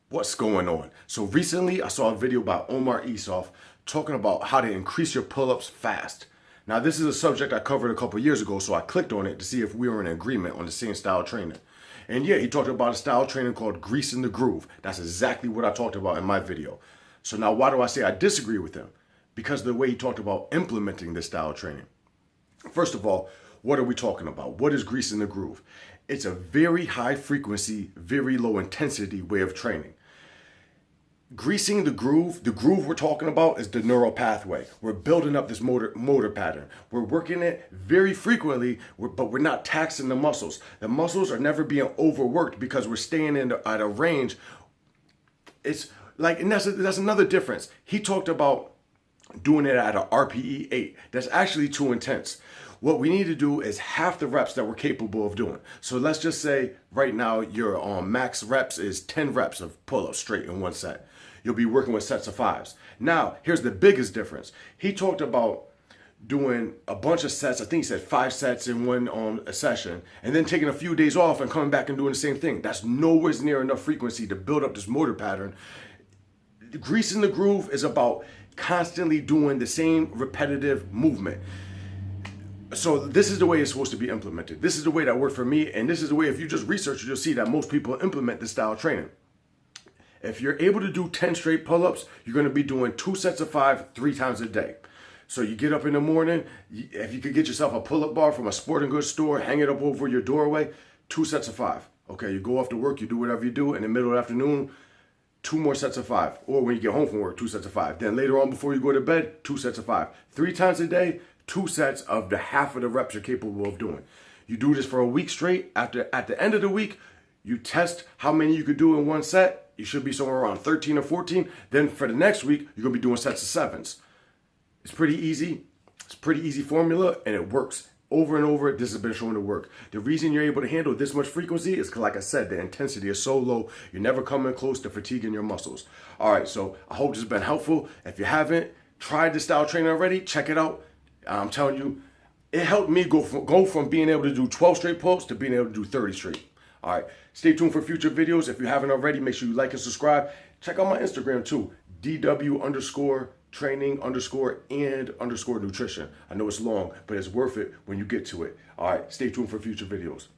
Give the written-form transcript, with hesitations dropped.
What's going on? So recently I saw a video by Omar Isuf talking about how to increase your pull-ups fast. Now this is a subject I covered a couple years ago, so I clicked on it to see if we were in agreement on the same style training. And yeah, he talked about a style training called Grease in the Groove. That's exactly what I talked about in my video. So now why do I say I disagree with him? Because of the way he talked about implementing this style training. First of all, what are we talking about? What is Grease in the Groove? It's a very high frequency, very low intensity way of training. Greasing the groove we're talking about is the neural pathway. We're building up this motor pattern. We're working it very frequently, but we're not taxing the muscles. The muscles are never being overworked because we're staying at a range. It's like, and that's another difference. He talked about doing it at a RPE 8. That's actually too intense. What we need to do is half the reps that we're capable of doing. So let's just say right now your max reps is 10 reps of pull-ups straight in one set. You'll be working with sets of 5s. Now, here's the biggest difference. He talked about doing a bunch of sets. I think he said 5 sets in one a session, and then taking a few days off and coming back and doing the same thing. That's nowhere near enough frequency to build up this motor pattern. Grease in the Groove is about constantly doing the same repetitive movement. So this is the way it's supposed to be implemented. This is the way that worked for me, and this is the way, if you just research it, you'll see that most people implement this style training. If you're able to do 10 straight pull-ups, you're going to be doing 2 sets of 5 3 times a day. So you get up in the morning, if you could get yourself a pull-up bar from a sporting goods store, hang it up over your doorway, 2 sets of 5. Okay, you go off to work, you do whatever you do. In the middle of the afternoon, 2 more sets of 5. Or when you get home from work, 2 sets of 5. Then later on before you go to bed, 2 sets of 5. 3 times a day, 2 sets of the half of the reps you're capable of doing. You do this for a week straight. At the end of the week, you test how many you could do in one set. You should be somewhere around 13 or 14. Then for the next week, you're going to be doing sets of 7s. It's pretty easy. It's a pretty easy formula, and it works. Over and over, this has been shown to work. The reason you're able to handle this much frequency is because, like I said, the intensity is so low, you're never coming close to fatiguing your muscles. All right, so I hope this has been helpful. If you haven't tried this style training already, check it out. I'm telling you, it helped me go from being able to do 12 straight pull-ups to being able to do 30 straight. All right, stay tuned for future videos. If you haven't already, make sure you like and subscribe. Check out my Instagram too, DW_training_and_nutrition. I know it's long, but it's worth it when you get to it. All right, stay tuned for future videos.